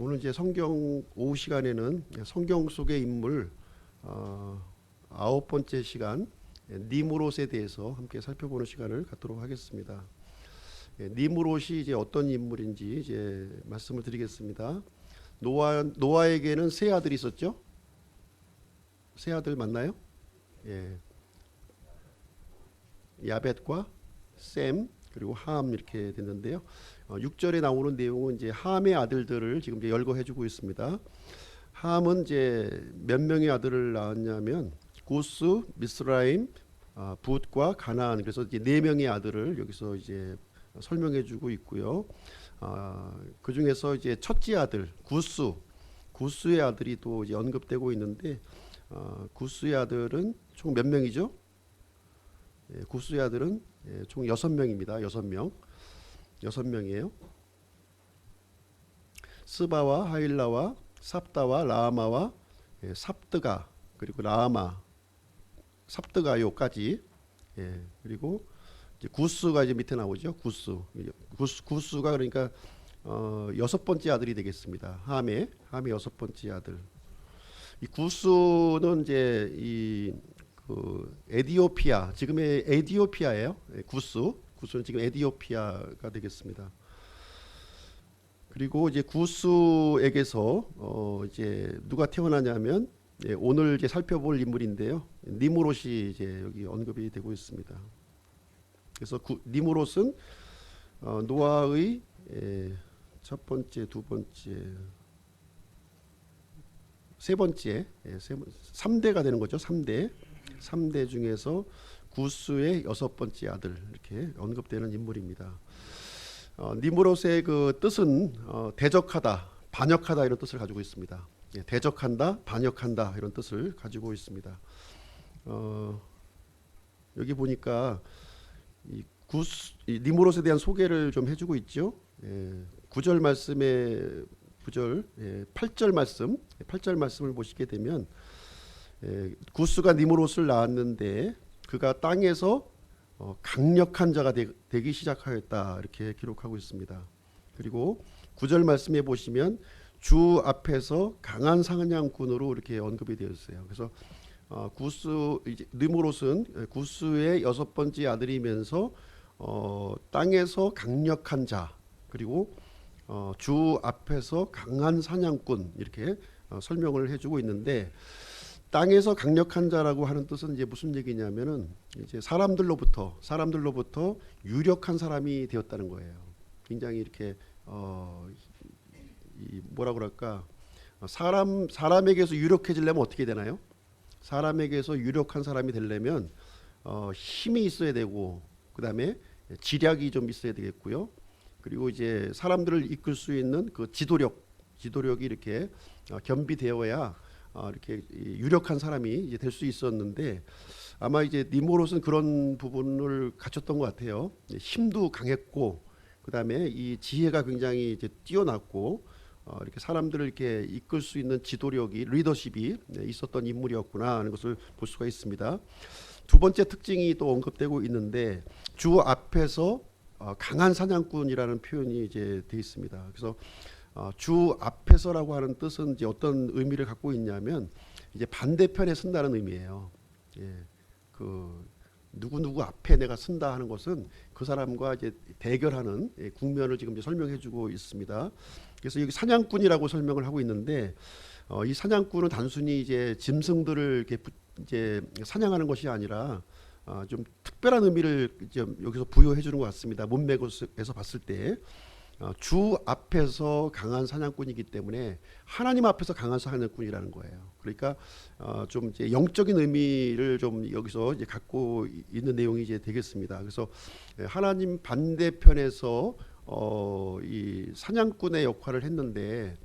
오늘 이제 성경 오후 시간에는 성경 속의 인물 9번째 시간 니므롯에 대해서 함께 살펴보는 시간을 갖도록 하겠습니다. 니므롯이 이제 어떤 인물인지 이제 말씀을 드리겠습니다. 노아에게는 세 아들이 있었죠? 세 아들 맞나요? 예. 야벳과 셈 그리고 함 이렇게 됐는데요. 6절에 나오는 내용은 이제 함의 아들들을 지금 이제 열거해주고 있습니다. 함은 이제 몇 명의 아들을 낳았냐면 구스, 미스라임, 붓과 가나안, 그래서 이제 네 명의 아들을 여기서 이제 설명해주고 있고요. 그 중에서 이제 첫째 아들 구스의 아들이 또 이제 언급되고 있는데 구스의 아들은 총 몇 명이죠? 구스의 아들은 총 6명입니다. 6명이에요. 스바와 하일라와 삽다와 라마와 삽드가 그리고 라마 삽드가요까지 그리고 이제 구스가 이제 밑에 나오죠. 구스가 그러니까 6번째 아들이 되겠습니다. 함의 6번째 아들. 이 구스는 이제 그 에디오피아 지금의 에디오피아예요. 구스는 지금 에디오피아가 되겠습니다. 그리고 이제 구스에게서 이제 누가 태어나냐면 오늘 이제 살펴볼 인물인데요. 니므롯이 이제 여기 언급이 되고 있습니다. 그래서 니므롯은 노아의 첫 번째, 두 번째, 세 번째, 3대가 되는 거죠. 3대 중에서 구스의 6번째 아들 이렇게 언급되는 인물입니다. 니므롯의 그 뜻은 대적하다, 반역하다 이런 뜻을 가지고 있습니다. 대적한다, 반역한다 이런 뜻을 가지고 있습니다. 여기 보니까 이 니므롯에 대한 소개를 좀 해주고 있죠. 9절 말씀의 8절 말씀을 보시게 되면 구스가 니므롯을 낳았는데 그가 땅에서 강력한 자가 되기 시작하였다 이렇게 기록하고 있습니다. 그리고 9절 말씀에 보시면 주 앞에서 강한 사냥꾼으로 이렇게 언급이 되어 있어요. 그래서 느므롯은 구스의 6번째 아들이면서 땅에서 강력한 자 그리고 주 앞에서 강한 사냥꾼 이렇게 설명을 해주고 있는데 땅에서 강력한 자라고 하는 뜻은 이제 무슨 얘기냐면은 이제 사람들로부터 유력한 사람이 되었다는 거예요. 굉장히 이렇게 뭐라 그럴까 사람에게서 유력해지려면 어떻게 되나요? 사람에게서 유력한 사람이 되려면 힘이 있어야 되고 그다음에 지략이 좀 있어야 되겠고요. 그리고 이제 사람들을 이끌 수 있는 그 지도력이 이렇게 겸비되어야 이렇게 유력한 사람이 이제 될 수 있었는데 아마 이제 니므롯은 그런 부분을 갖췄던 것 같아요. 힘도 강했고 그다음에 이 지혜가 굉장히 이제 뛰어났고 이렇게 사람들을 이렇게 이끌 수 있는 지도력이 리더십이 있었던 인물이었구나 하는 것을 볼 수가 있습니다. 두 번째 특징이 또 언급되고 있는데 주 앞에서 강한 사냥꾼이라는 표현이 이제 돼 있습니다. 그래서 주 앞에서라고 하는 뜻은 이제 어떤 의미를 갖고 있냐면 이제 반대편에 선다는 의미예요. 그 누구 앞에 내가 선다 하는 것은 그 사람과 이제 대결하는 국면을 지금 이제 설명해주고 있습니다. 그래서 여기 사냥꾼이라고 설명을 하고 있는데 이 사냥꾼은 단순히 이제 짐승들을 이렇게 이제 사냥하는 것이 아니라 좀 특별한 의미를 이제 여기서 부여해 주는 것 같습니다. 문맥에서 봤을 때. 주 앞에서 강한 사냥꾼이기 때문에 하나님 앞에서 강한 사냥꾼이라는 거예요. 그러니까 좀 이제 영적인 의미를 좀 여기서 이제 갖고 있는 내용이 이제 되겠습니다. 그래서 하나님 반대편에서 이 사냥꾼의 역할을 했는데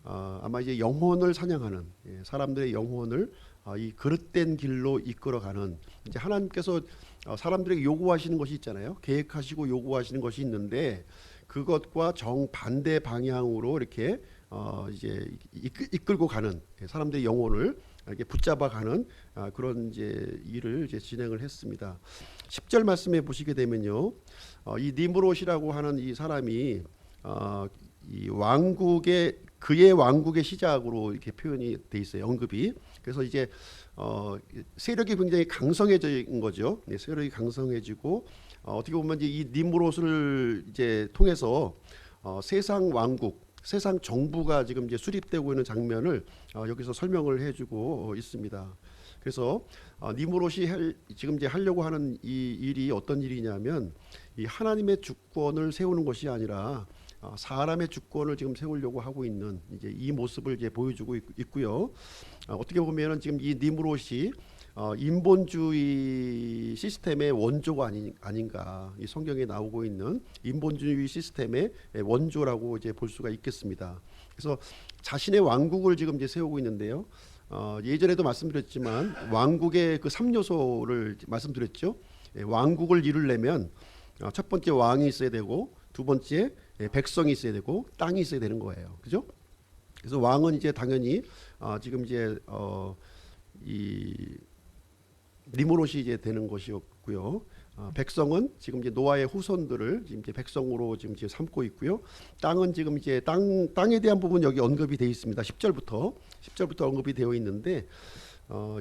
아마 이제 영혼을 사냥하는 사람들의 영혼을 이 그릇된 길로 이끌어가는 이제 하나님께서 사람들에게 요구하시는 것이 있잖아요. 계획하시고 요구하시는 것이 있는데 그것과 정반대 방향으로 이렇게 이제 이끌고 가는 사람들의 영혼을 이렇게 붙잡아가는 그런 이제 일을 이제 진행을 했습니다. 10절 말씀에 보시게 되면요, 이 니므롯이라고 하는 이 사람이 이 왕국의 그의 왕국의 시작으로 이렇게 표현이 돼 있어요. 언급이. 그래서 이제 세력이 굉장히 강성해진 거죠. 네, 세력이 강성해지고 어떻게 보면 이제 이 니므롯을 이제 통해서 세상 왕국, 세상 정부가 지금 이제 수립되고 있는 장면을 여기서 설명을 해주고 있습니다. 그래서 니므롯이 지금 이제 하려고 하는 이 일이 어떤 일이냐면 이 하나님의 주권을 세우는 것이 아니라 사람의 주권을 지금 세우려고 하고 있는 이제 이 모습을 이제 보여주고 있고요. 어떻게 보면은 지금 이 니므롯이 인본주의 시스템의 원조가 아닌가, 이 성경에 나오고 있는 인본주의 시스템의 원조라고 이제 볼 수가 있겠습니다. 그래서 자신의 왕국을 지금 이제 세우고 있는데요. 예전에도 말씀드렸지만 왕국의 그 3요소를 말씀드렸죠. 왕국을 이루려면 첫 번째 왕이 있어야 되고, 두 번째 백성이 있어야 되고, 땅이 있어야 되는 거예요. 그죠? 그래서 왕은 이제 당연히 지금 이제 이 니므롯이 이제 되는 것이었고요. 백성은 지금 이제 노아의 후손들을 지금 이제 백성으로 지금 삼고 있고요. 땅은 지금 이제 땅에 대한 부분 여기 언급이 되어 있습니다. 10절부터 언급이 되어 있는데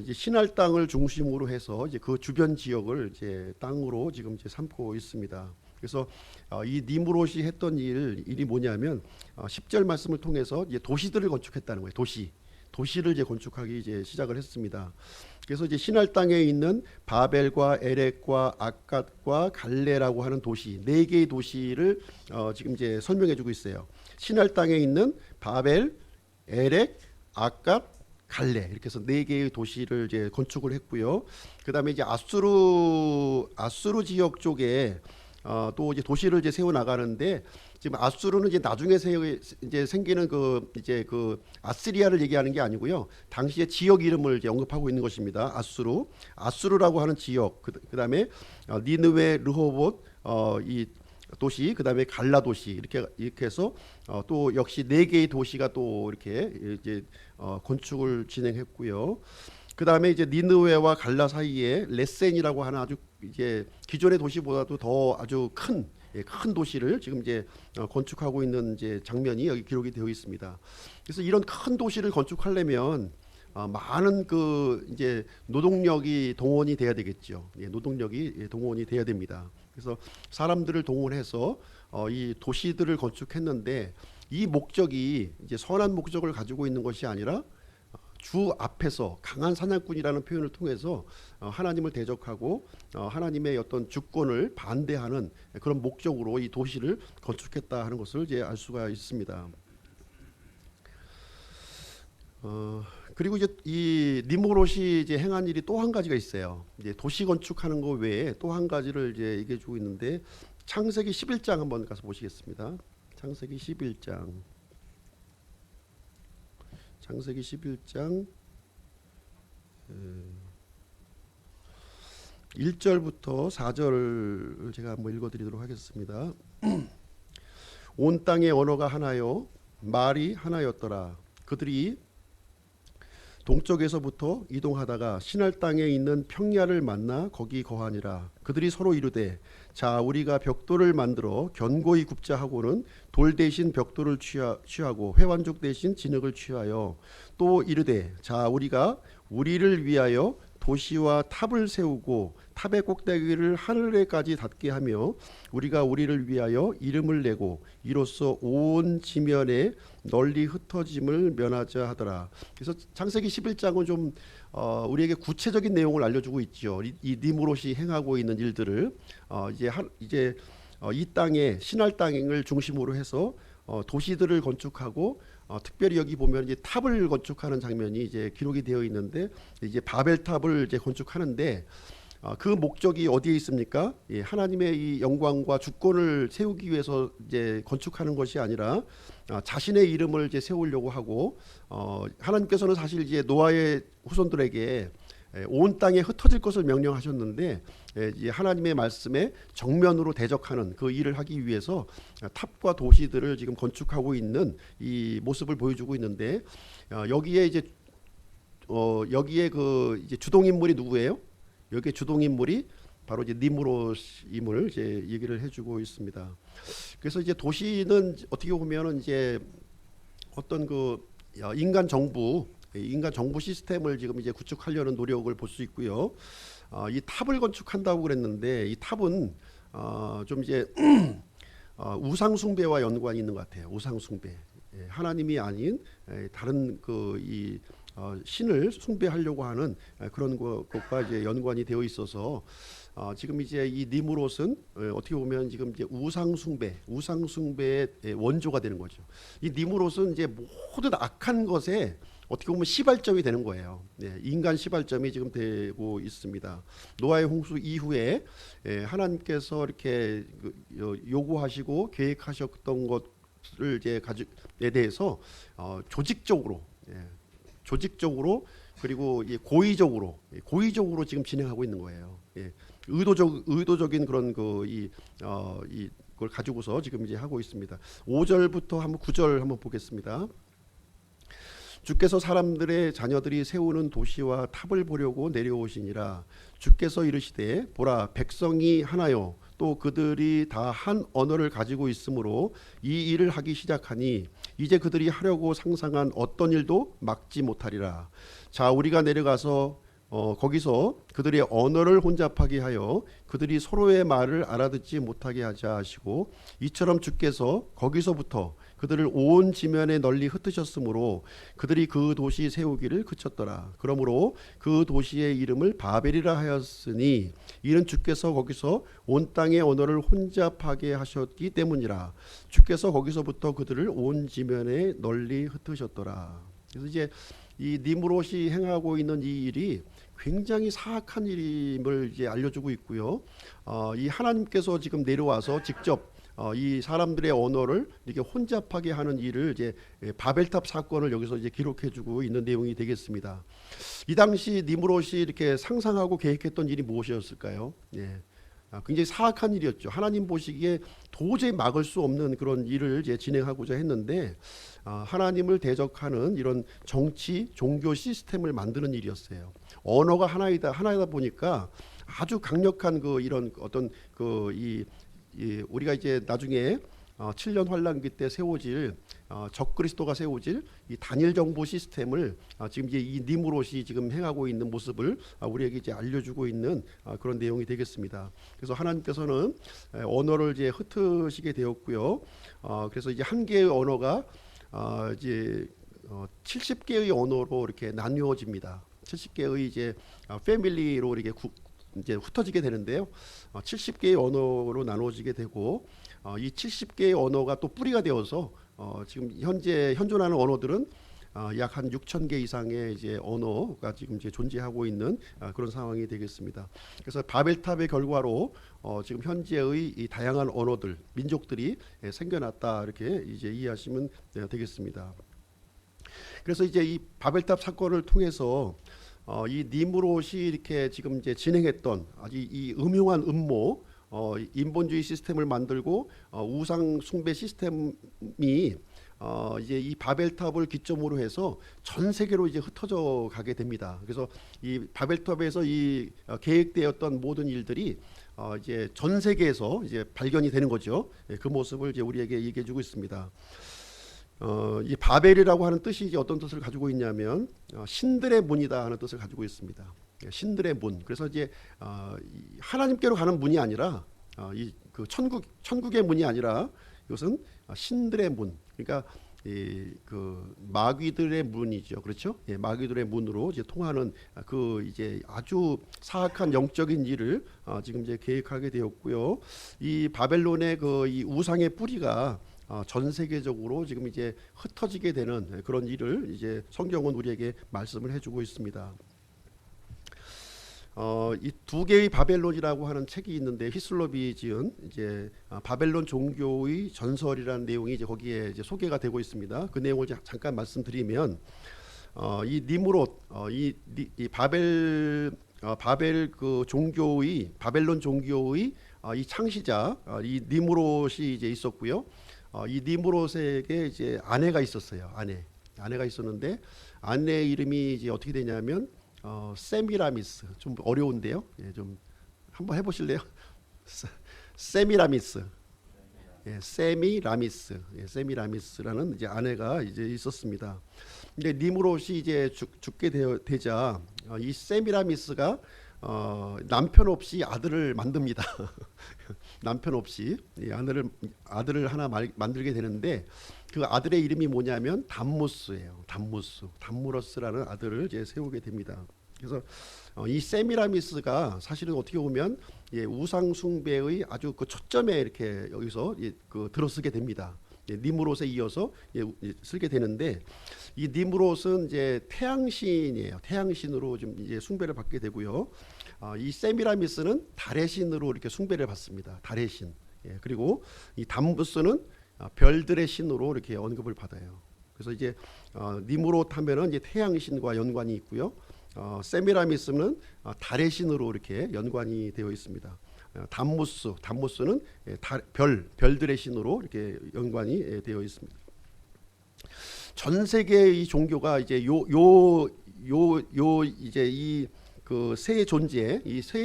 이제 신할 땅을 중심으로 해서 이제 그 주변 지역을 이제 땅으로 지금 이제 삼고 있습니다. 그래서 이 니므롯이 했던 일이 뭐냐면 10절 말씀을 통해서 이제 도시들을 건축했다는 거예요. 도시를 이제 건축하기 이제 시작을 했습니다. 그래서 이제 신할 땅에 있는 바벨과 에렉과 아갓과 갈레라고 하는 도시, 네 개의 도시를 지금 이제 설명해주고 있어요. 신할 땅에 있는 바벨, 에렉, 아갓, 갈레, 이렇게 해서 네 개의 도시를 이제 건축을 했고요. 그다음에 이제 아수르 지역 쪽에 또 이제 도시를 이제 세워 나가는데, 지금 아수르는 이제 나중에 이제 생기는 그 아시리아를 얘기하는 게 아니고요. 당시의 지역 이름을 이제 언급하고 있는 것입니다. 아수르라고 하는 지역, 그다음에 니느웨, 르호봇 이 도시, 그다음에 갈라 도시, 이렇게 해서 또 역시 네 개의 도시가 또 이렇게 이제 건축을 진행했고요. 그다음에 이제 니느웨와 갈라 사이에 레센이라고 하는 아주 이제 기존의 도시보다도 더 아주 큰 도시를 지금 이제 건축하고 있는 이제 장면이 여기 기록이 되어 있습니다. 그래서 이런 큰 도시를 건축하려면 많은 그 이제 노동력이 동원이 돼야 되겠죠. 노동력이 동원이 돼야 됩니다. 그래서 사람들을 동원해서 이 도시들을 건축했는데, 이 목적이 이제 선한 목적을 가지고 있는 것이 아니라 주 앞에서 강한 사냥꾼이라는 표현을 통해서 하나님을 대적하고 하나님의 어떤 주권을 반대하는 그런 목적으로 이 도시를 건축했다 하는 것을 이제 알 수가 있습니다. 그리고 이제 이 니므롯이 이제 행한 일이 또 한 가지가 있어요. 이제 도시 건축하는 거 외에 또 한 가지를 이제 얘기해 주고 있는데, 창세기 11장 한번 가서 보시겠습니다. 창세기 11장 1절부터 4절을 제가 한번 읽어드리도록 하겠습니다. 온 땅의 언어가 하나요, 말이 하나였더라. 그들이 동쪽에서부터 이동하다가 신할 땅에 있는 평야를 만나 거기 거하니라. 그들이 서로 이르되, 자, 우리가 벽돌을 만들어 견고히 굽자 하고는 돌 대신 벽돌을 취하고 회완죽 대신 진흙을 취하여 또 이르되, 자, 우리가 우리를 위하여 도시와 탑을 세우고 탑의 꼭대기를 하늘에까지 닿게 하며 우리가 우리를 위하여 이름을 내고 이로써 온 지면에 널리 흩어짐을 면하자 하더라. 그래서 창세기 11장은 좀 우리에게 구체적인 내용을 알려주고 있죠. 이 니므롯이 행하고 있는 일들을 이제 이 땅에 신할 땅을 중심으로 해서 도시들을 건축하고 특별히 여기 보면 이제 탑을 건축하는 장면이 이제 기록이 되어 있는데, 이제 바벨탑을 이제 건축하는데 그 목적이 어디에 있습니까? 하나님의 이 영광과 주권을 세우기 위해서 이제 건축하는 것이 아니라 자신의 이름을 이제 세우려고 하고, 하나님께서는 사실 이제 노아의 후손들에게 온 땅에 흩어질 것을 명령하셨는데, 이제 하나님의 말씀에 정면으로 대적하는 그 일을 하기 위해서 탑과 도시들을 지금 건축하고 있는 이 모습을 보여주고 있는데, 여기에 이제 여기에 그 이제 주동 인물이 누구예요? 여기에 주동 인물이 바로 이제 니무롯임을 이제 얘기를 해주고 있습니다. 그래서 이제 도시는 어떻게 보면은 이제 어떤 그 인간 정부 시스템을 지금 이제 구축하려는 노력을 볼 수 있고요. 이 탑을 건축한다고 그랬는데 이 탑은 좀 이제 우상 숭배와 연관이 있는 것 같아요. 우상 숭배. 하나님이 아닌 다른 그 신을 숭배하려고 하는 그런 것과 이제 연관이 되어 있어서 지금 이제 이 니무롯은 어떻게 보면 지금 이제 우상 숭배의 원조가 되는 거죠. 이 니무롯은 이제 모든 악한 것에 어떻게 보면 시발점이 되는 거예요. 인간 시발점이 지금 되고 있습니다. 노아의 홍수 이후에 하나님께서 이렇게 요구하시고 계획하셨던 것을 이제 가지에 대해서 조직적으로 그리고 고의적으로 지금 진행하고 있는 거예요. 의도적인 그런 이걸 가지고서 지금 이제 하고 있습니다. 5절부터 한번 9절 한번 보겠습니다. 주께서 사람들의 자녀들이 세우는 도시와 탑을 보려고 내려오시니라. 주께서 이르시되 보라 백성이 하나요 또 그들이 다 한 언어를 가지고 있으므로 이 일을 하기 시작하니 이제 그들이 하려고 상상한 어떤 일도 막지 못하리라. 자 우리가 내려가서 거기서 그들의 언어를 혼잡하게 하여 그들이 서로의 말을 알아듣지 못하게 하자 하시고 이처럼 주께서 거기서부터 그들을 온 지면에 널리 흩으셨으므로 그들이 그 도시 세우기를 그쳤더라. 그러므로 그 도시의 이름을 바벨이라 하였으니 이는 주께서 거기서 온 땅의 언어를 혼잡하게 하셨기 때문이라. 주께서 거기서부터 그들을 온 지면에 널리 흩으셨더라. 그래서 이제 이 니무롯이 행하고 있는 이 일이 굉장히 사악한 일임을 이제 알려주고 있고요. 이 하나님께서 지금 내려와서 직접 이 사람들의 언어를 이렇게 혼잡하게 하는 일을 이제 바벨탑 사건을 여기서 이제 기록해주고 있는 내용이 되겠습니다. 이 당시 니무롯이 이렇게 상상하고 계획했던 일이 무엇이었을까요? 굉장히 사악한 일이었죠. 하나님 보시기에 도저히 막을 수 없는 그런 일을 이제 진행하고자 했는데 하나님을 대적하는 이런 정치, 종교 시스템을 만드는 일이었어요. 언어가 하나이다 보니까 아주 강력한 이런 어떤 우리가 이제 나중에 7년 환란기 때 세워질 적그리스도가 세워질 이 단일 정보 시스템을 지금 이제 이 니무롯이 지금 행하고 있는 모습을 우리에게 이제 알려주고 있는 그런 내용이 되겠습니다. 그래서 하나님께서는 언어를 이제 흩으시게 되었고요. 그래서 이제 한 개의 언어가 이제 70개의 언어로 이렇게 나누어집니다. 70개의 이제 패밀리로 이렇게 이제 흩어지게 되는데요. 70개의 언어로 나눠지게 되고 이 70개의 언어가 또 뿌리가 되어서 지금 현재 현존하는 언어들은 약 한 6천 개 이상의 이제 언어가 지금 이제 존재하고 있는 그런 상황이 되겠습니다. 그래서 바벨탑의 결과로 지금 현재의 이 다양한 언어들, 민족들이 생겨났다 이렇게 이제 이해하시면 되겠습니다. 그래서 이제 이 바벨탑 사건을 통해서 이 니무롯이 이렇게 지금 이제 진행했던 아주 이 음흉한 음모, 인본주의 시스템을 만들고 우상 숭배 시스템이 이제 이 바벨탑을 기점으로 해서 전 세계로 이제 흩어져 가게 됩니다. 그래서 이 바벨탑에서 이 계획되었던 모든 일들이 이제 전 세계에서 이제 발견이 되는 거죠. 그 모습을 이제 우리에게 얘기해주고 있습니다. 이 바벨이라고 하는 뜻이 이제 어떤 뜻을 가지고 있냐면 신들의 문이다 하는 뜻을 가지고 있습니다. 신들의 문. 그래서 이제 하나님께로 가는 문이 아니라 이 그 천국의 문이 아니라 이것은 신들의 문. 그러니까 그 마귀들의 문이죠. 그렇죠? 마귀들의 문으로 이제 통하는 그 이제 아주 사악한 영적인 일을 지금 이제 계획하게 되었고요. 이 바벨론의 이 우상의 뿌리가 전 세계적으로 지금 이제 흩어지게 되는 그런 일을 이제 성경은 우리에게 말씀을 해주고 있습니다. 이 두 개의 바벨론이라고 하는 책이 있는데 히슬롭이 지은 이제 바벨론 종교의 전설이라는 내용이 이제 거기에 이제 소개가 되고 있습니다. 그 내용을 잠깐 말씀드리면 이 니무롯 이 바벨 그 종교의 바벨론 종교의 이 창시자 이 니무롯이 이제 있었고요. 이 니무롯에게 이제 아내가 있었어요. 아내가 있었는데 아내 이름이 이제 어떻게 되냐면 세미라미스. 좀 어려운데요. 좀 한번 해보실래요? 세미라미스. 예, 세미라미스. 예, 세미라미스라는 이제 아내가 이제 있었습니다. 근데 니무롯이 이제 죽게 되자 이 세미라미스가 남편 없이 아들을 만듭니다. 남편 없이 이 아들을 하나 만들게 되는데 그 아들의 이름이 뭐냐면 담무스예요. 담무러스라는 아들을 이제 세우게 됩니다. 그래서 이 세미라미스가 사실은 어떻게 보면 예, 우상 숭배의 아주 그 초점에 이렇게 여기서 예, 그 들어서게 됩니다. 예, 니무롯에 이어서 예, 쓰게 되는데 이 니무롯은 이제 태양신이에요. 태양신으로 좀 이제 숭배를 받게 되고요. 이 세미라미스는 달의 신으로 이렇게 숭배를 받습니다. 달의 신. 예, 그리고 이 담무스는 별들의 신으로 이렇게 언급을 받아요. 그래서 이제 니무롯 하면은 이제 태양신과 연관이 있고요. 세미라미스는 달의 신으로 이렇게 연관이 되어 있습니다. 담무스는 예, 별들의 신으로 이렇게 연관이 되어 있습니다. 전 세계의 이 종교가 이제 이제 이 그 새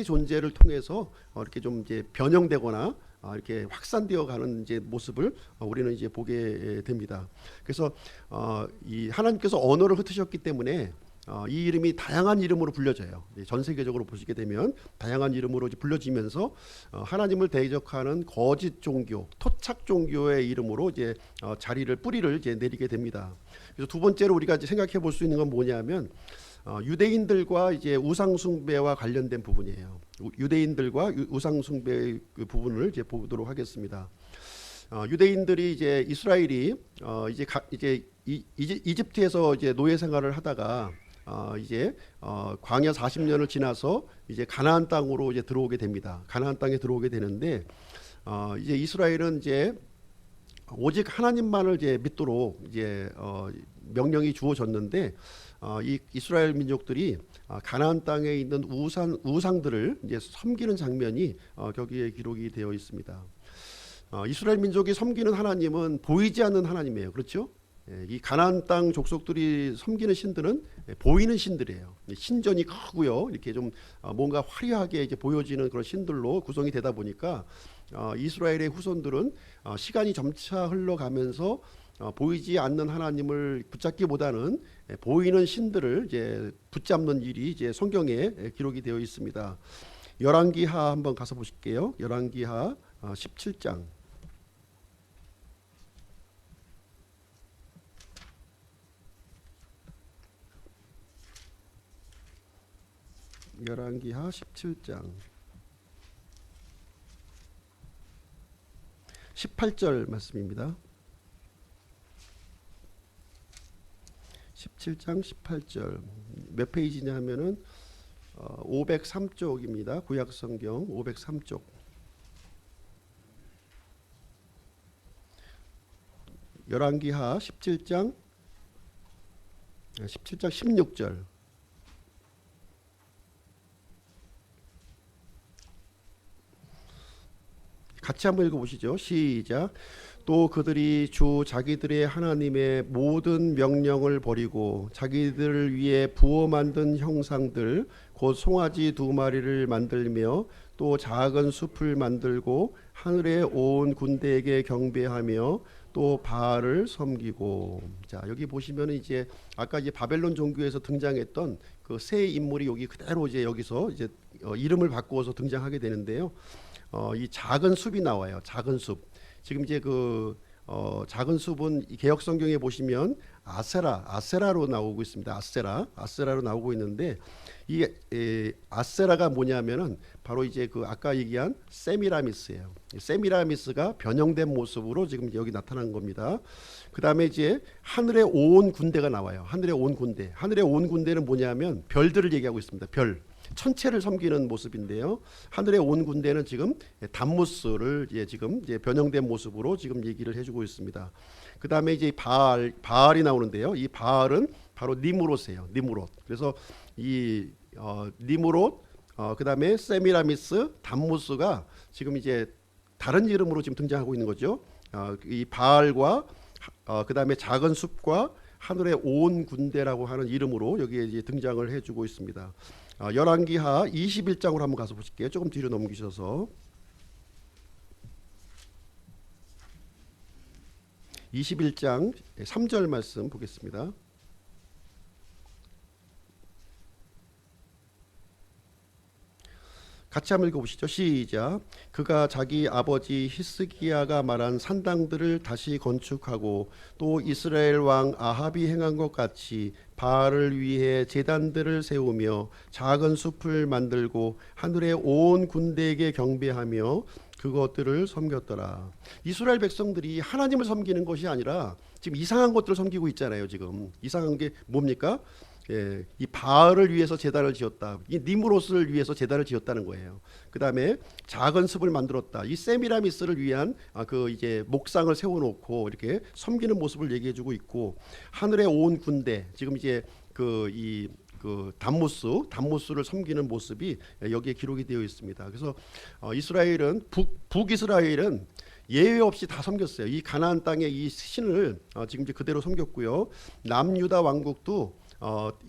존재를 통해서 이렇게 좀 이제 변형되거나 이렇게 확산되어 가는 이제 모습을 우리는 이제 보게 됩니다. 그래서 이 하나님께서 언어를 흩으셨기 때문에 이 이름이 다양한 이름으로 불려져요. 전 세계적으로 보시게 되면 다양한 이름으로 불려지면서 하나님을 대적하는 거짓 종교, 토착 종교의 이름으로 이제 뿌리를 이제 내리게 됩니다. 그래서 두 번째로 우리가 이제 생각해 볼 수 있는 건 뭐냐면 유대인들과 이제 우상 숭배와 관련된 부분이에요. 유대인들과 우상 숭배의 그 부분을 이제 보도록 하겠습니다. 유대인들이 이제 이스라엘이 이제 이집트에서 이제 노예 생활을 하다가 이제 광야 40년을 지나서 이제 가나안 땅으로 이제 들어오게 됩니다. 가나안 땅에 들어오게 되는데 이제 이스라엘은 이제 오직 하나님만을 이제 믿도록 이제 명령이 주어졌는데 이 이스라엘 민족들이 가나안 땅에 있는 우상들을 이제 섬기는 장면이 거기에 기록이 되어 있습니다. 이스라엘 민족이 섬기는 하나님은 보이지 않는 하나님이에요. 그렇죠? 이 가나안 땅 족속들이 섬기는 신들은 보이는 신들이에요. 신전이 크고요. 이렇게 좀 뭔가 화려하게 이제 보여지는 그런 신들로 구성이 되다 보니까 이스라엘의 후손들은 시간이 점차 흘러가면서 보이지 않는 하나님을 붙잡기보다는 보이는 신들을 이제 붙잡는 일이 이제 성경에 기록이 되어 있습니다. 열왕기하 한번 가서 보실게요. 열왕기하 17장. 열왕기하 17장 18절 말씀입니다. 17장 18절 몇 페이지냐 하면은 503쪽입니다. 구약성경 503쪽. 열왕기하 17장 16절. 같이 한번 읽어보시죠. 시작. 또 그들이 주 자기들의 하나님의 모든 명령을 버리고 자기들을 위해 부어 만든 형상들 곧 송아지 2마리를 만들며 또 작은 숲을 만들고 하늘에 온 군대에게 경배하며 또 바알을 섬기고. 자, 여기 보시면 이제 아까 이제 바벨론 종교에서 등장했던 그 새 인물이 여기 그대로 이제 여기서 이제 이름을 바꾸어서 등장하게 되는데요. 이 작은 숲이 나와요. 작은 숲. 지금 이제 그 작은 숲은 개역 성경에 보시면 아세라로 나오고 있습니다. 아세라로 나오고 있는데 이 아세라가 뭐냐면은 바로 이제 그 아까 얘기한 세미라미스예요. 세미라미스가 변형된 모습으로 지금 여기 나타난 겁니다. 그 다음에 이제 하늘에 온 군대가 나와요. 하늘에 온 군대는 뭐냐면 별들을 얘기하고 있습니다. 별. 천체를 섬기는 모습인데요. 하늘에 온 군대는 지금 담무스를 지금 이제 변형된 모습으로 지금 얘기를 해주고 있습니다. 그 다음에 이제 바알이 나오는데요. 이 바알은 바로 니무롯이에요. 니무롯. 그래서 이 니무롯, 그 다음에 세미라미스, 담무스가 지금 이제 다른 이름으로 지금 등장하고 있는 거죠. 이 바알과 그 다음에 작은 숲과 하늘의 온 군대라고 하는 이름으로 여기에 이제 등장을 해주고 있습니다. 열왕기하 21장으로 한번 가서 보실게요. 조금 뒤로 넘기셔서 21장 3절 말씀 보겠습니다. 같이 한번 읽어보시죠. 시작. 그가 자기 아버지 히스기야가 말한 산당들을 다시 건축하고 또 이스라엘 왕 아합이 행한 것 같이 바알을 위해 제단들을 세우며 작은 숲을 만들고 하늘의 온 군대에게 경배하며 그것들을 섬겼더라. 이스라엘 백성들이 하나님을 섬기는 것이 아니라 지금 이상한 것들을 섬기고 있잖아요. 지금 이상한 게 뭡니까? 이 바알을 위해서 제단을 지었다. 이 니므롯을 위해서 제단을 지었다는 거예요. 그 다음에 작은 습을 만들었다. 이 세미라미스를 위한 그 이제 목상을 세워놓고 이렇게 섬기는 모습을 얘기해주고 있고, 하늘의 온 군대, 지금 이제 그 담무스를 섬기는 모습이 여기에 기록이 되어 있습니다. 그래서 이스라엘은 북이스라엘은 예외 없이 다 섬겼어요. 이 가나안 땅의 이 신을 지금 이제 그대로 섬겼고요. 남유다 왕국도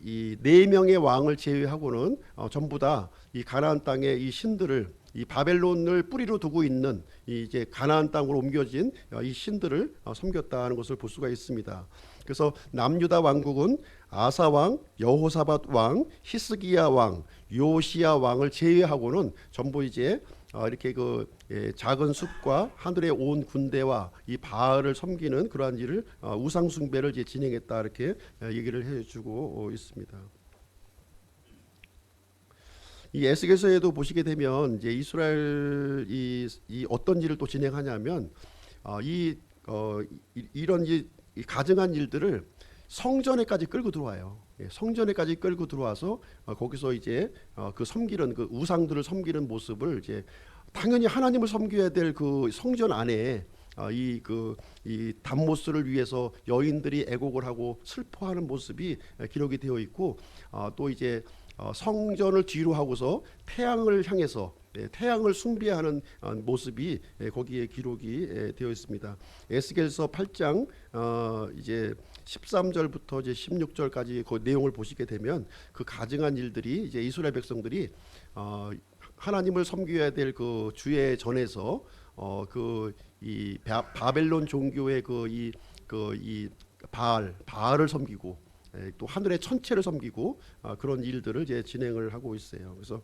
이 네 명의 왕을 제외하고는 전부 다 이 가나안 땅의 이 신들을, 이 바벨론을 뿌리로 두고 있는 이 이제 가나안 땅으로 옮겨진 이 신들을 섬겼다는 것을 볼 수가 있습니다. 그래서 남유다 왕국은 아사 왕, 여호사밧 왕, 히스기야 왕, 요시야 왕을 제외하고는 전부 이제 이렇게 작은 숲과 하늘의 온 군대와 이 바알을 섬기는 그러한 일을 우상 숭배를 이제 진행했다, 이렇게 얘기를 해주고 있습니다. 이 에스겔서에도 보시게 되면 이제 이스라엘이 이 어떤 일을 또 진행하냐면 이런 이 가증한 일들을 성전에까지 끌고 들어와요. 성전에까지 끌고 들어와서 거기서 이제 그 섬기는 그 우상들을 섬기는 모습을 이제 당연히 하나님을 섬겨야 될 그 성전 안에 이 담모스를 위해서 여인들이 애곡을 하고 슬퍼하는 모습이 기록이 되어 있고, 또 이제 성전을 뒤로 하고서 태양을 향해서 태양을 숭배하는 모습이 거기에 기록이 되어 있습니다. 에스겔서 8장 이제 13절부터 이제 16절까지 그 내용을 보시게 되면 그 가증한 일들이 이제 이스라엘 백성들이 하나님을 섬겨야 될 그 주의 전에서 이 바벨론 종교의 이 바알을 섬기고 또 하늘의 천체를 섬기고 그런 일들을 이제 진행을 하고 있어요. 그래서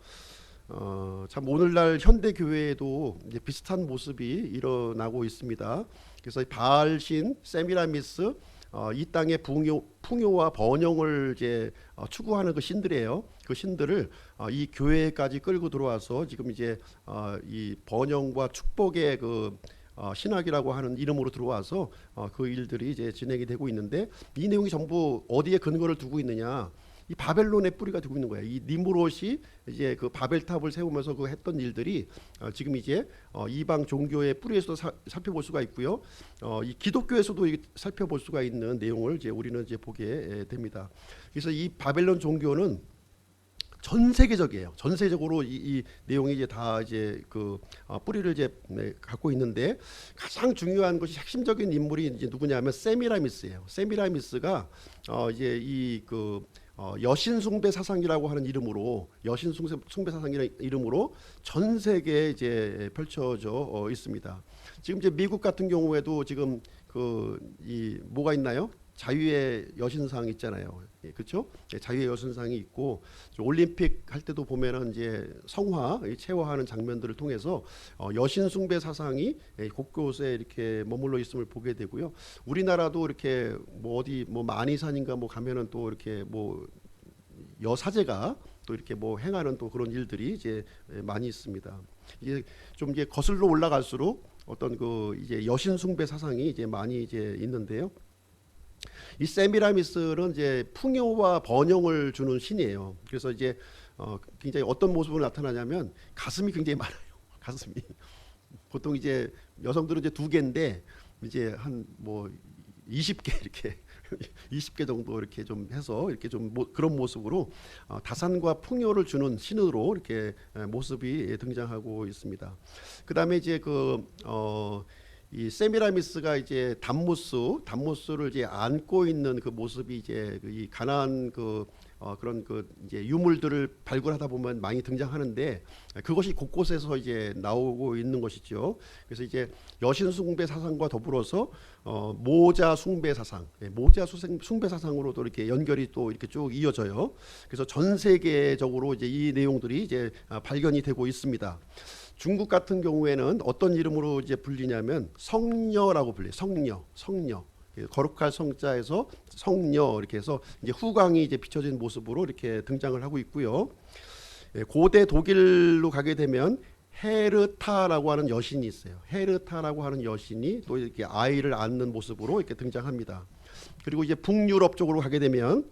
참 오늘날 현대 교회에도 이제 비슷한 모습이 일어나고 있습니다. 그래서 바알신 세미라미스, 이 땅의 풍요와 번영을 이제 추구하는 그 신들이에요. 그 신들을 이 교회까지 끌고 들어와서 지금 이제 이 번영과 축복의 신학이라고 하는 이름으로 들어와서 그 일들이 이제 진행이 되고 있는데, 이 내용이 전부 어디에 근거를 두고 있느냐? 이 바벨론의 뿌리가 되고 있는 거예요. 이 니므롯이 이제 그 바벨탑을 세우면서 그 했던 일들이 지금 이제 이방 종교의 뿌리에서도 살펴볼 수가 있고요. 이 기독교에서도 살펴볼 수가 있는 내용을 이제 우리는 이제 보게 됩니다. 그래서 이 바벨론 종교는 전 세계적이에요. 전 세계적으로 이 내용이 이제 다 이제 뿌리를 이제 갖고 있는데, 가장 중요한 것이 핵심적인 인물이 이제 누구냐면 세미라미스예요. 세미라미스가 이제 여신 숭배 사상이라고 하는 이름으로, 여신 숭배 사상이라는 이름으로 전 세계에 이제 펼쳐져 있습니다. 지금 이제 미국 같은 경우에도 지금 뭐가 있나요? 자유의 여신상 있잖아요. 그렇죠? 자유의 여신상이 있고, 올림픽 할 때도 보면은 이제 성화 체화하는 장면들을 통해서 여신 숭배 사상이 곳곳에 이렇게 머물러 있음을 보게 되고요. 우리나라도 이렇게 뭐 어디 뭐 만이산인가 뭐 가면은 또 이렇게 뭐 여사제가 또 이렇게 뭐 행하는 또 그런 일들이 이제 많이 있습니다. 이게 좀 이제 거슬러 올라갈수록 어떤 이제 여신 숭배 사상이 이제 많이 이제 있는데요. 이 세미라미스는 이제 풍요와 번영을 주는 신이에요. 그래서 이제 굉장히 어떤 모습으로 나타나냐면 가슴이 굉장히 많아요. 가슴이 보통 이제 여성들은 이제 2개인데 이제 한 뭐 20개 이렇게 20개 정도 이렇게 좀 해서 이렇게 좀 그런 모습으로 다산과 풍요를 주는 신으로 이렇게 모습이 등장하고 있습니다. 그다음에 이제 이 세미라미스가 이제 담무스를 이제 안고 있는 그 모습이 이제 이 가나안 그런 그 이제 유물들을 발굴하다 보면 많이 등장하는데 그것이 곳곳에서 이제 나오고 있는 것이죠. 그래서 이제 여신 숭배 사상과 더불어서 모자 숭배 사상, 모자 숭배 사상으로도 이렇게 연결이 또 이렇게 쭉 이어져요. 그래서 전 세계적으로 이제 이 내용들이 이제 발견이 되고 있습니다. 중국 같은 경우에는 어떤 이름으로 이제 불리냐면 성녀라고 불려요. 성녀. 거룩할 성자에서 성녀 이렇게 해서 이제 후광이 이제 비춰진 모습으로 이렇게 등장을 하고 있고요. 고대 독일로 가게 되면 헤르타라고 하는 여신이 있어요. 헤르타라고 하는 여신이 또 이렇게 아이를 안는 모습으로 이렇게 등장합니다. 그리고 이제 북유럽 쪽으로 가게 되면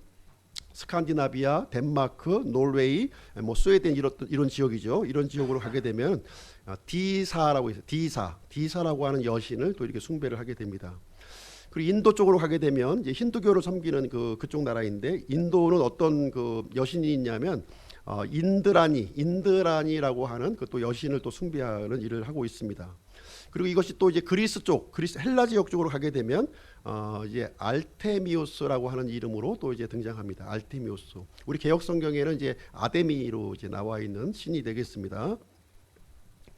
스칸디나비아, 덴마크, 노르웨이, 뭐 스웨덴 이런 지역이죠. 이런 지역으로 가게 되면 디사라고 있어요. 디사라고 하는 여신을 또 이렇게 숭배를 하게 됩니다. 그리고 인도 쪽으로 가게 되면 이제 힌두교를 섬기는 그쪽 나라인데 인도는 어떤 그 여신이 있냐면 인드라니라고 하는 그 또 여신을 또 숭배하는 일을 하고 있습니다. 그리고 이것이 또 이제 그리스 헬라 지역 쪽으로 가게 되면 이제 알테미우스라고 하는 이름으로 또 이제 등장합니다. 알테미우스. 우리 개역 성경에는 이제 아데미로 이제 나와 있는 신이 되겠습니다.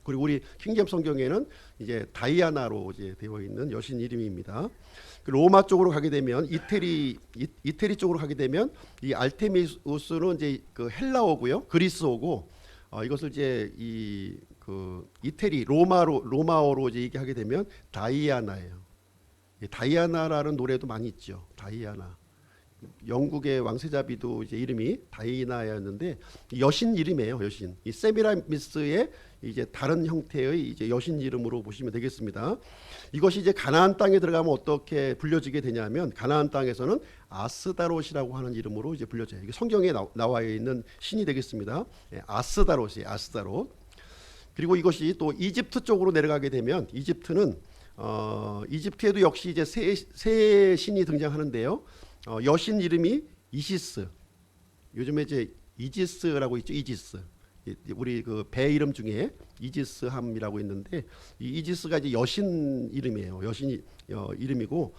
그리고 우리 킹제임스 성경에는 이제 다이아나로 이제 되어 있는 여신 이름입니다. 로마 쪽으로 가게 되면 이태리 쪽으로 가게 되면 이 알테미우스는 이제 그 헬라어고요, 그리스어고 이것을 이제 이 그 이태리 로마어로 이제 얘기하게 되면 다이아나예요. 다이아나라는 노래도 많이 있죠. 다이아나. 영국의 왕세자비도 이제 이름이 다이나였는데 여신 이름이에요. 여신. 이 세미라미스의 이제 다른 형태의 이제 여신 이름으로 보시면 되겠습니다. 이것이 이제 가나안 땅에 들어가면 어떻게 불려지게 되냐면 가나안 땅에서는 아스다롯이라고 하는 이름으로 이제 불려져요. 이게 성경에 나와 있는 신이 되겠습니다. 아스다롯이에요. 아스다롯. 그리고 이것이 또 이집트 쪽으로 내려가게 되면 이집트는 이집트에도 역시 이제 새 신이 등장하는데요. 여신 이름이 이시스. 요즘에 이제 이지스라고 있죠. 이지스. 우리 그 배 이름 중에 이지스함이라고 있는데 이 이지스가 이제 여신 이름이에요. 여신 이름이고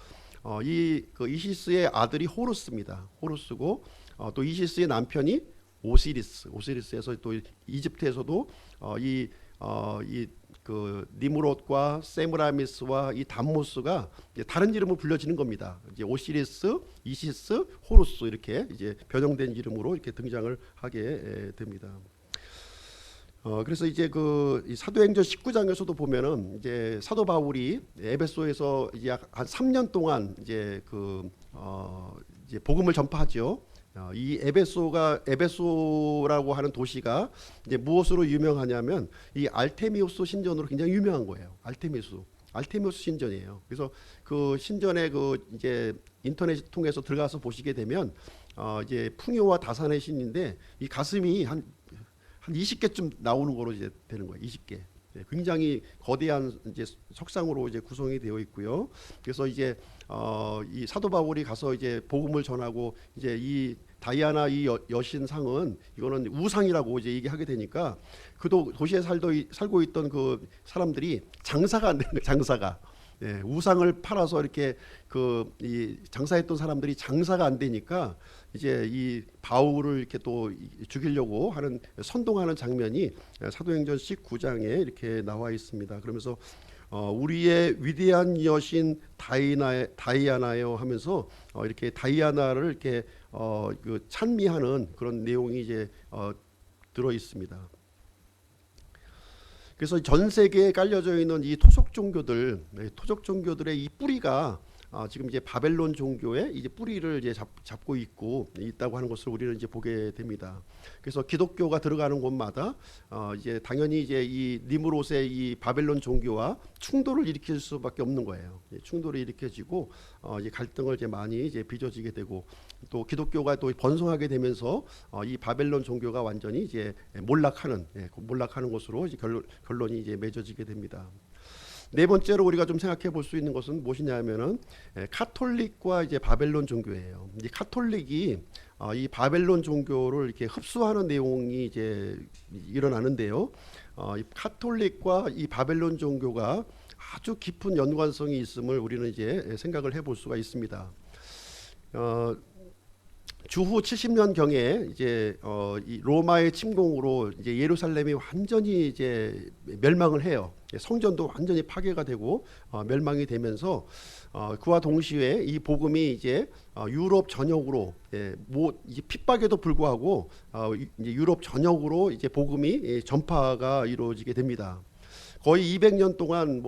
그 이시스의 아들이 호루스입니다. 호루스고 또 이시스의 남편이 오시리스에서 또 이집트에서도 이 그 니무롯과 세므라미스와 이 담모스가 이제 다른 이름으로 불려지는 겁니다. 이제 오시리스, 이시스, 호루스 이렇게 이제 변형된 이름으로 이렇게 등장을 하게 됩니다. 그래서 이제 이 사도행전 19장에서도 보면은 이제 사도 바울이 에베소에서 이제 약 한 3년 동안 이제 이제 복음을 전파하죠. 이 에베소라고 하는 도시가 이제 무엇으로 유명하냐면 이 알테미우스 신전으로 굉장히 유명한 거예요. 알테미우스 신전이에요. 그래서 그 신전에 이제 인터넷 통해서 들어가서 보시게 되면 이제 풍요와 다산의 신인데 이 가슴이 한 20개쯤 나오는 거로 이제 되는 거예요. 20개. 굉장히 거대한 이제 석상으로 이제 구성이 되어 있고요. 그래서 이제 이 사도 바울이 가서 이제 복음을 전하고 이제 이 다이아나 이 여신 상은 이거는 우상이라고 이제 얘기하게 되니까 그 도시에 살고 있던 그 사람들이 장사가 안 되는 거예요. 장사가. 우상을 팔아서 이렇게 이 장사했던 사람들이 장사가 안 되니까 이제 이 바울을 이렇게 또 죽이려고 하는 선동하는 장면이 사도행전 19장에 이렇게 나와 있습니다. 그러면서 우리의 위대한 여신 다이아나요 하면서 이렇게 다이아나를 이렇게 찬미하는 그런 내용이 이제 들어 있습니다. 그래서 전 세계에 깔려져 있는 이 토속 종교들의 이 뿌리가 지금 이제 바벨론 종교의 이제 뿌리를 이제 잡고 있다고 하는 것을 우리는 이제 보게 됩니다. 그래서 기독교가 들어가는 곳마다 이제 당연히 이제 이 니무롯의 이 바벨론 종교와 충돌을 일으킬 수밖에 없는 거예요. 충돌이 일으켜지고 이제 갈등을 이제 많이 이제 빚어지게 되고 또 기독교가 또 번성하게 되면서 이 바벨론 종교가 완전히 이제 몰락하는 것으로 이제 결론이 이제 맺어지게 됩니다. 네 번째로 우리가 좀 생각해 볼 수 있는 것은 무엇이냐면은 카톨릭과 이제 바벨론 종교예요. 이 카톨릭이 이 바벨론 종교를 이렇게 흡수하는 내용이 이제 일어나는데요. 이 카톨릭과 이 바벨론 종교가 아주 깊은 연관성이 있음을 우리는 이제 생각을 해볼 수가 있습니다. 주후 70년 경에 이제 이 로마의 침공으로 이제 예루살렘이 완전히 이제 멸망을 해요. 성전도 완전히 파괴가 되고 멸망이 되면서 그와 동시에 이 복음이 이제 유럽 전역으로 이제 핍박에도 불구하고 이제 유럽 전역으로 이제 복음이 전파가 이루어지게 됩니다. 거의 200년 동안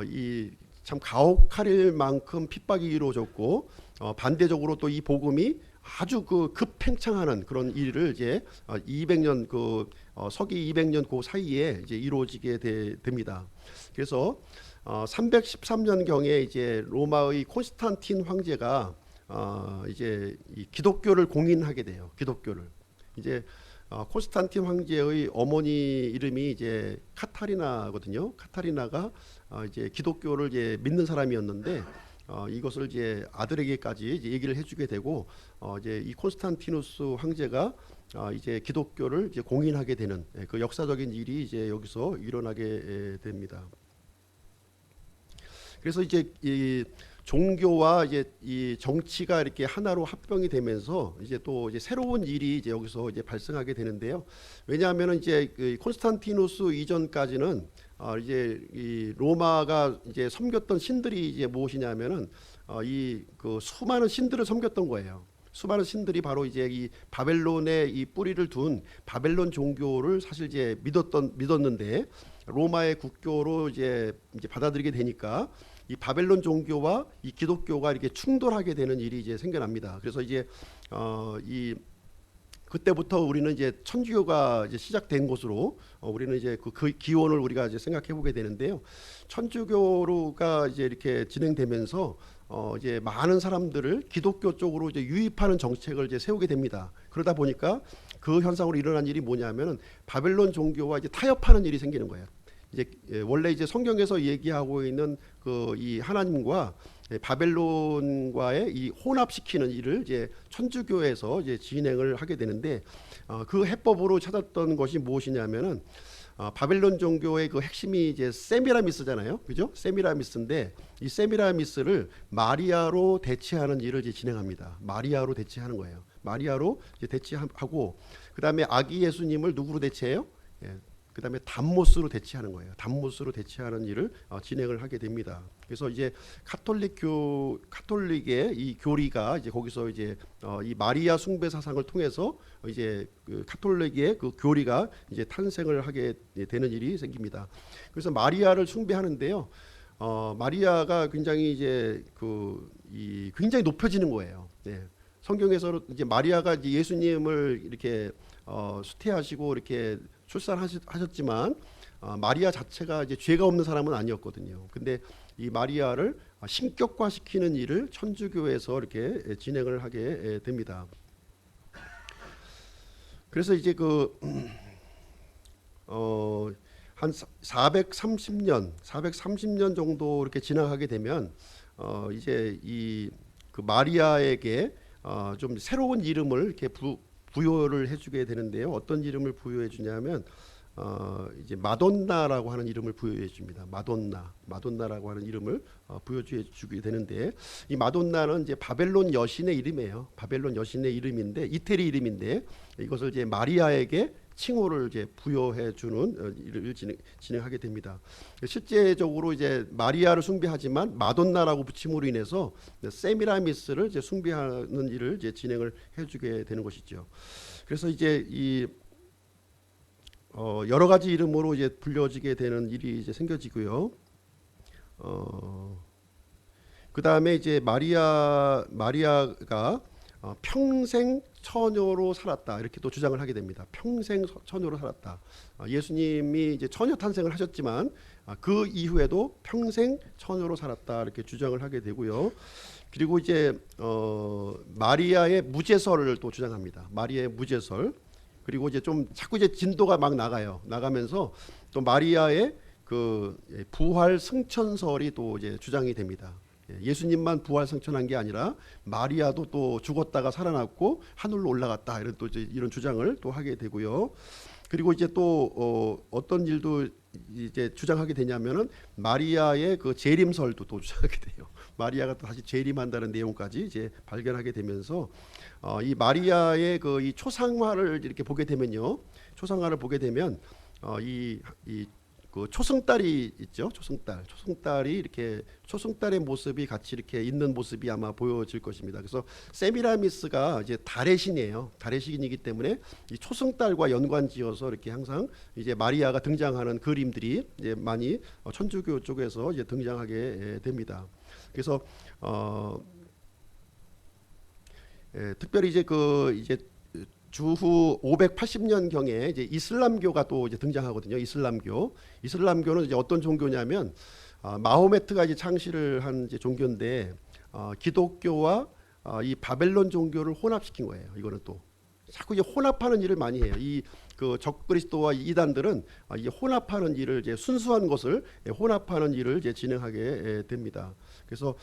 이 참 가혹할 만큼 핍박이 이루어졌고 반대적으로 또 이 복음이 아주 그 급팽창하는 그런 일을 이제 200년 서기 200년 그 사이에 이제 이루어지게 됩니다. 그래서 313년 경에 이제 로마의 콘스탄틴 황제가 이제 이 기독교를 공인하게 돼요. 기독교를 이제 콘스탄틴 황제의 어머니 이름이 이제 카타리나거든요. 카타리나가 이제 기독교를 이제 믿는 사람이었는데 이것을 이제 아들에게까지 이제 얘기를 해주게 되고 이제 이 콘스탄티누스 황제가 이제 기독교를 이제 공인하게 되는 그 역사적인 일이 이제 여기서 일어나게 됩니다. 그래서 이제 이 종교와 이제 이 정치가 이렇게 하나로 합병이 되면서 이제 또 이제 새로운 일이 이제 여기서 이제 발생하게 되는데요. 왜냐하면은 이제 그 콘스탄티누스 이전까지는 이제 이 로마가 이제 섬겼던 신들이 이제 무엇이냐면은 이 그 수많은 신들을 섬겼던 거예요. 수많은 신들이 바로 이제 이 바벨론에 이 뿌리를 둔 바벨론 종교를 사실 이제 믿었는데 로마의 국교로 이제 받아들이게 되니까 이 바벨론 종교와 이 기독교가 이렇게 충돌하게 되는 일이 이제 생겨납니다. 그래서 이제 이 그때부터 우리는 이제 천주교가 이제 시작된 것으로 우리는 이제 그 기원을 우리가 이제 생각해 보게 되는데요. 천주교가 이제 이렇게 진행되면서 이제 많은 사람들을 기독교 쪽으로 이제 유입하는 정책을 이제 세우게 됩니다. 그러다 보니까 그 현상으로 일어난 일이 뭐냐면은 바벨론 종교와 이제 타협하는 일이 생기는 거예요. 이제 원래 이제 성경에서 얘기하고 있는 그 이 하나님과 바벨론과의 이 혼합시키는 일을 이제 천주교에서 이제 진행을 하게 되는데 그 해법으로 찾았던 것이 무엇이냐면은 바벨론 종교의 그 핵심이 이제 세미라미스잖아요, 그죠? 세미라미스인데 이 세미라미스를 마리아로 대체하는 일을 이제 진행합니다. 마리아로 대체하는 거예요. 마리아로 이제 대체하고 그 다음에 아기 예수님을 누구로 대체해요? 그 다음에 담모스로 대체하는 거예요. 담모스로 대체하는 일을 진행을 하게 됩니다. 그래서 이제 카톨릭의 이 교리가 이제 거기서 이제 이 마리아 숭배 사상을 통해서 이제 그 카톨릭의 그 교리가 이제 탄생을 하게 되는 일이 생깁니다. 그래서 마리아를 숭배하는데요. 마리아가 굉장히 이제 굉장히 높여지는 거예요. 네. 성경에서 이제 마리아가 이제 예수님을 이렇게 수태하시고 이렇게 출산하셨지만 마리아 자체가 이제 죄가 없는 사람은 아니었거든요. 근데 이 마리아를 신격화시키는 일을 천주교에서 이렇게 진행을 하게 됩니다. 그래서 이제 한 430년 정도 이렇게 지나가게 되면 이제 그 마리아에게 좀 새로운 이름을 이렇게 부여를 해주게 되는데요. 어떤 이름을 부여해 주냐면 이제 마돈나라고 하는 이름을 부여해 줍니다. 마돈나라고 하는 이름을 부여해 주게 되는데 이 마돈나는 이제 바벨론 여신의 이름이에요. 바벨론 여신의 이름인데 이태리 이름인데 이것을 이제 마리아에게 칭호를 이제 부여해 주는 일을 진행하게 됩니다. 실제적으로 이제 마리아를 숭배하지만 마돈나라고 붙임으로 인해서 세미라미스를 이제 숭배하는 일을 이제 진행을 해주게 되는 것이죠. 그래서 이제 여러 가지 이름으로 이제 불려지게 되는 일이 이제 생겨지고요. 그 다음에 이제 마리아가 평생 처녀로 살았다 이렇게 또 주장을 하게 됩니다. 평생 처녀로 살았다. 예수님이 이제 처녀 탄생을 하셨지만 그 이후에도 평생 처녀로 살았다 이렇게 주장을 하게 되고요. 그리고 이제 마리아의 무죄설을 또 주장합니다. 마리아의 무죄설. 그리고 이제 좀 자꾸 이제 진도가 막 나가면서 또 마리아의 그 부활 승천설이 또 이제 주장이 됩니다. 예수님만 부활 승천한 게 아니라 마리아도 또 죽었다가 살아났고 하늘로 올라갔다 이런 또 이런 주장을 또 하게 되고요. 그리고 이제 또 어떤 일도 이제 주장하게 되냐면은 마리아의 그 재림설도 또 주장하게 돼요. 마리아가 또 다시 재림한다는 내용까지 이제 발견하게 되면서 이 마리아의 그 이 초상화를 이렇게 보게 되면요, 초상화를 보게 되면 이 그 초승달이 있죠. 초승달이 이렇게 초승달의 모습이 같이 이렇게 있는 모습이 아마 보여질 것입니다. 그래서 세미라미스가 이제 달의 신이에요. 달의 신이기 때문에 이 초승달과 연관지어서 이렇게 항상 이제 마리아가 등장하는 그림들이 이제 많이 천주교 쪽에서 이제 등장하게 됩니다. 그래서 특별히 이제 주후 580년 경에 이제 이슬람교가 또 이제 등장하거든요. 이슬람교는 이제 어떤 종교냐면 마호메트가 이제 창시를 한 이제 종교인데 기독교와 이 바벨론 종교를 혼합시킨 거예요. 이거는 또 자꾸 이제 혼합하는 일을 많이 해요. 이 그 적그리스도와 이단들은 이 혼합하는 일을 이제 순수한 것을 혼합하는 일을 이제 진행하게 됩니다. 그래서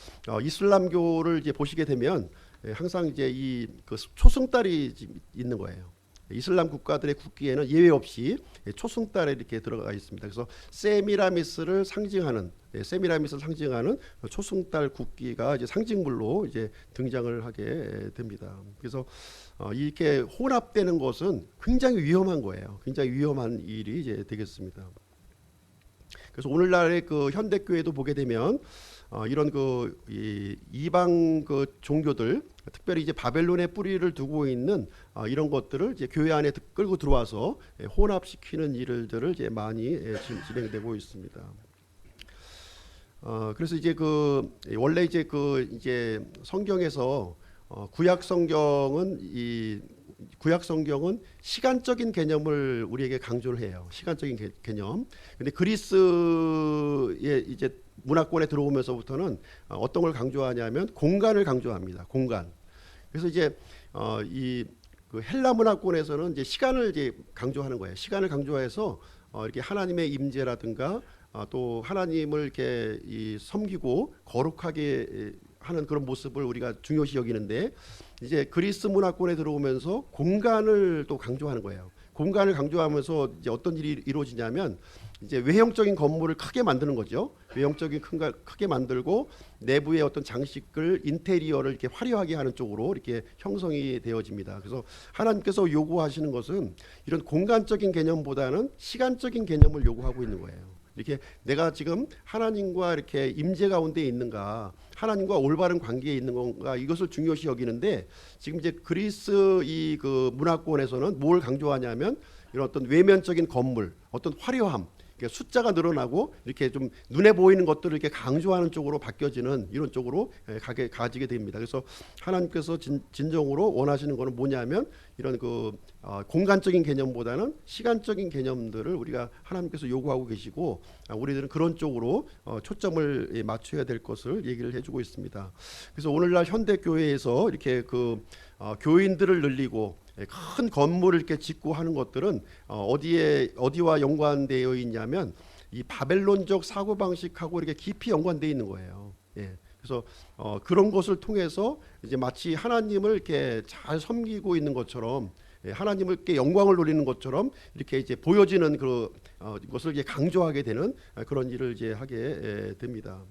이슬람교를 이제 보시게 되면 항상 이제 이 그 초승달이 있는 거예요. 이슬람 국가들의 국기에는 예외 없이 초승달에 이렇게 들어가 있습니다. 그래서 세미라미스를 상징하는 초승달 국기가 이제 상징물로 이제 등장을 하게 됩니다. 그래서 이렇게 혼합되는 것은 굉장히 위험한 거예요. 굉장히 위험한 일이 이제 되겠습니다. 그래서 오늘날의 그 현대교회도 보게 되면 이런 이방 그 종교들, 특별히 이제 바벨론의 뿌리를 두고 있는 이런 것들을 이제 교회 안에 끌고 들어와서 혼합시키는 일들을 이제 많이 진행되고 있습니다. 그래서 이제 원래 이제 성경에서 구약 성경은 시간적인 개념을 우리에게 강조를 해요. 시간적인 개념. 근데 그리스의 이제 문화권에 들어오면서부터는 어떤 걸 강조하냐면 공간을 강조합니다. 공간. 그래서 이제 그 헬라 문화권에서는 이제 시간을 이제 강조하는 거예요. 시간을 강조해서 이렇게 하나님의 임재라든가 또 하나님을 이렇게 섬기고 거룩하게 하는 그런 모습을 우리가 중요시 여기는데, 이제 그리스 문화권에 들어오면서 공간을 또 강조하는 거예요. 공간을 강조하면서 이제 어떤 일이 이루어지냐면 이제 외형적인 건물을 크게 만드는 거죠. 외형적인 크게 만들고 내부의 어떤 장식을 인테리어를 이렇게 화려하게 하는 쪽으로 이렇게 형성이 되어집니다. 그래서 하나님께서 요구하시는 것은 이런 공간적인 개념보다는 시간적인 개념을 요구하고 있는 거예요. 이렇게 내가 지금 하나님과 이렇게 임재 가운데 있는가, 하나님과 올바른 관계에 있는 건가, 이것을 중요시 여기는데, 지금 이제 그리스 그 문화권에서는 뭘 강조하냐면 이런 어떤 외면적인 건물, 어떤 화려함, 숫자가 늘어나고 이렇게 좀 눈에 보이는 것들을 이렇게 강조하는 쪽으로 바뀌어지는 이런 쪽으로 가지게 됩니다. 그래서 하나님께서 진정으로 원하시는 것은 뭐냐면 이런 공간적인 개념보다는 시간적인 개념들을 우리가 하나님께서 요구하고 계시고, 우리들은 그런 쪽으로 초점을 맞춰야 될 것을 얘기를 해주고 있습니다. 그래서 오늘날 현대 교회에서 이렇게 교인들을 늘리고 큰 건물을 이렇게 짓고 하는 것들은 어디와 연관되어 있냐면 이 바벨론적 사고 방식하고 이렇게 깊이 연관되어 있는 거예요. 그래서 그런 것을 통해서 이제 마치 하나님을 이렇게 잘 섬기고 있는 것처럼, 하나님을 이렇게 영광을 돌리는 것처럼 이렇게 이제 보여지는 것을 이제 강조하게 되는 그런 일을 이제 하게 됩니다.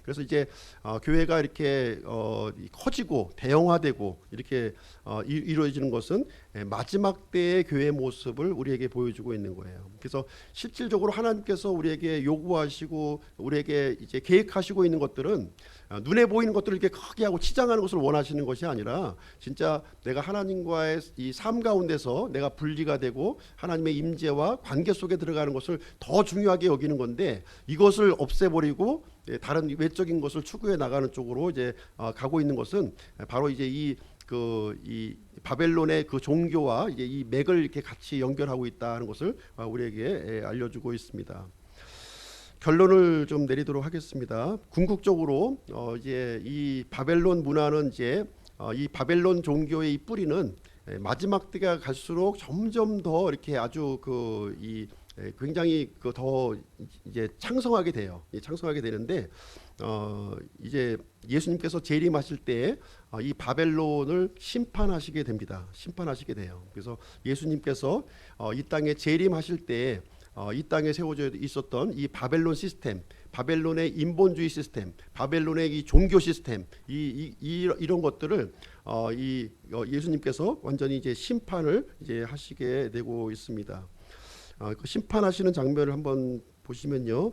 그래서 이제 교회가 이렇게 커지고 대형화되고 이렇게 이루어지는 것은 마지막 때의 교회의 모습을 우리에게 보여주고 있는 거예요. 그래서 실질적으로 하나님께서 우리에게 요구하시고 우리에게 이제 계획하시고 있는 것들은 눈에 보이는 것들을 이렇게 크게 하고 치장하는 것을 원하시는 것이 아니라, 진짜 내가 하나님과의 이 삶 가운데서 내가 분리가 되고 하나님의 임재와 관계 속에 들어가는 것을 더 중요하게 여기는 건데, 이것을 없애버리고 다른 외적인 것을 추구해 나가는 쪽으로 이제 가고 있는 것은 바로 이제 이 바벨론의 그 종교와 이제 이 맥을 이렇게 같이 연결하고 있다는 것을 우리에게 알려주고 있습니다. 결론을 좀 내리도록 하겠습니다. 궁극적으로 이제 이 바벨론 문화는 이제 이 바벨론 종교의 이 뿌리는 마지막 때가 갈수록 점점 더 이렇게 아주 굉장히 더 이제 창성하게 돼요. 창성하게 되는데 이제 예수님께서 재림하실 때 이 바벨론을 심판하시게 됩니다. 심판하시게 돼요. 그래서 예수님께서 이 땅에 재림하실 때 이 땅에 세워져 있었던 이 바벨론 시스템, 바벨론의 인본주의 시스템, 바벨론의 이 종교 시스템, 이런 것들을 예수님께서 완전히 이제 심판을 이제 하시게 되고 있습니다. 그 심판하시는 장면을 한번 보시면요,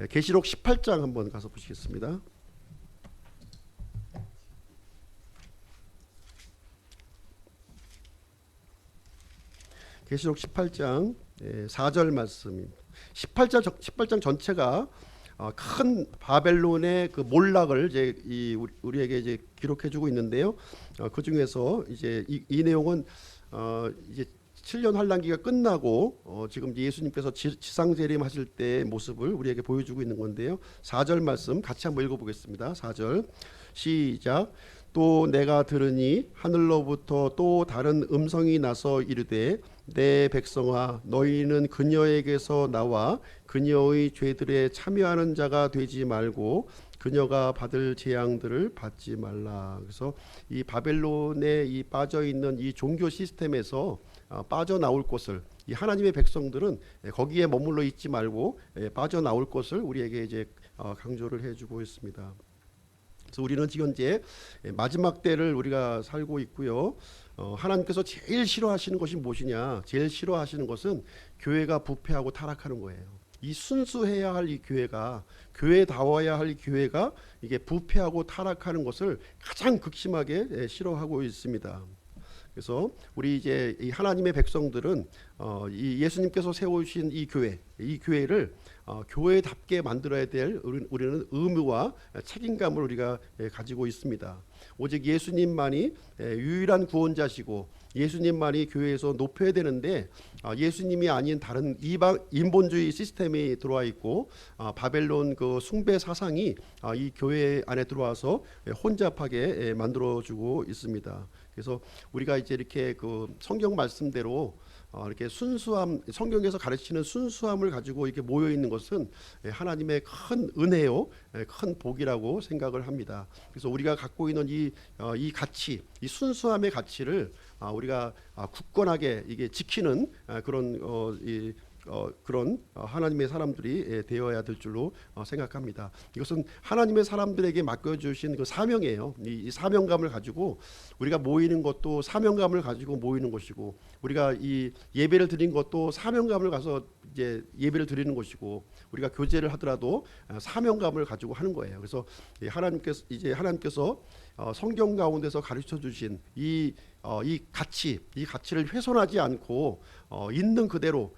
계시록 18장 한번 가서 보시겠습니다. 계시록 18장 4절 말씀입니다. 18장 전체가 큰 바벨론의 그 몰락을 이제 우리에게 이제 기록해주고 있는데요. 그 중에서 이제 이 내용은 이제 7년 환란기가 끝나고 지금 예수님께서 지상 재림하실 때의 모습을 우리에게 보여주고 있는 건데요. 4절 말씀 같이 한번 읽어보겠습니다. 4절 시작. 또 내가 들으니 하늘로부터 또 다른 음성이 나서 이르되 내 백성아 너희는 그녀에게서 나와 그녀의 죄들에 참여하는 자가 되지 말고 그녀가 받을 재앙들을 받지 말라. 그래서 이 바벨론에 이 빠져 있는 이 종교 시스템에서 빠져나올 것을, 이 하나님의 백성들은 거기에 머물러 있지 말고 빠져나올 것을 우리에게 이제 강조를 해주고 있습니다. 그래서 우리는 지금 이제 마지막 때를 우리가 살고 있고요. 하나님께서 제일 싫어하시는 것이 무엇이냐? 제일 싫어하시는 것은 교회가 부패하고 타락하는 거예요. 이 순수해야 할 이 교회가, 교회다워야 할 이 교회가 이게 부패하고 타락하는 것을 가장 극심하게 싫어하고 있습니다. 그래서 우리 이제 이 하나님의 백성들은 이 예수님께서 세우신 이 교회를 교회답게 만들어야 될 우리는 의무와 책임감을 우리가 가지고 있습니다. 오직 예수님만이 유일한 구원자시고 예수님만이 교회에서 높여야 되는데 예수님이 아닌 다른 이방 인본주의 시스템이 들어와 있고 바벨론 그 숭배 사상이 이 교회 안에 들어와서 혼잡하게 만들어주고 있습니다. 그래서 우리가 이제 이렇게 그 성경 말씀대로 이렇게 순수함, 성경에서 가르치는 순수함을 가지고 이렇게 모여 있는 것은 하나님의 큰 은혜요, 큰 복이라고 생각을 합니다. 그래서 우리가 갖고 있는 이 가치, 이 순수함의 가치를 우리가 굳건하게 이게 지키는 그런 하나님의 사람들이 되어야 될 줄로 생각합니다. 이것은 하나님의 사람들에게 맡겨주신 그 사명이에요. 이 사명감을 가지고 우리가 모이는 것도 사명감을 가지고 모이는 것이고, 우리가 이 예배를 드린 것도 사명감을 가서 이제 예배를 드리는 것이고, 우리가 교제를 하더라도 사명감을 가지고 하는 거예요. 그래서 하나님께서 성경 가운데서 가르쳐 주신 이 가치를 훼손하지 않고 있는 그대로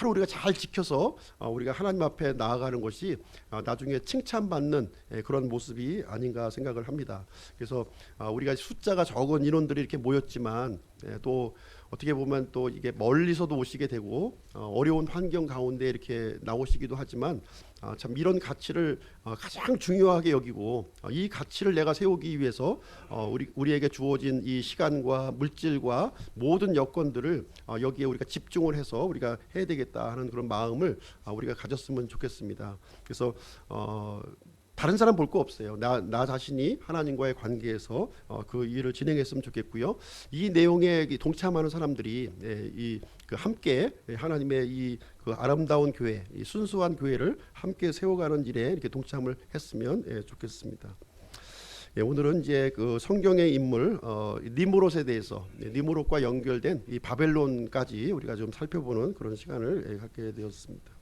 우리가 잘 지켜서 우리가 하나님 앞에 나아가는 것이 나중에 칭찬받는 그런 모습이 아닌가 생각을 합니다. 그래서 우리가 숫자가 적은 인원들이 이렇게 모였지만 또 어떻게 보면 또 이게 멀리서도 오시게 되고 어려운 환경 가운데 이렇게 나오시기도 하지만 참 이런 가치를 가장 중요하게 여기고 이 가치를 내가 세우기 위해서 우리에게 주어진 이 시간과 물질과 모든 여건들을 여기에 우리가 집중을 해서 우리가 해야 되겠다 하는 그런 마음을 우리가 가졌으면 좋겠습니다. 그래서 다른 사람 볼 거 없어요. 나 자신이 하나님과의 관계에서 그 일을 진행했으면 좋겠고요. 이 내용에 동참하는 사람들이 함께 하나님의 그 아름다운 교회, 이 순수한 교회를 함께 세워가는 일에 이렇게 동참을 했으면 좋겠습니다. 오늘은 이제 그 성경의 인물 니므롯에 대해서, 니므롯과 연결된 이 바벨론까지 우리가 좀 살펴보는 그런 시간을 갖게 되었습니다.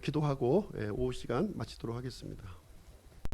기도하고 오후 시간 마치도록 하겠습니다.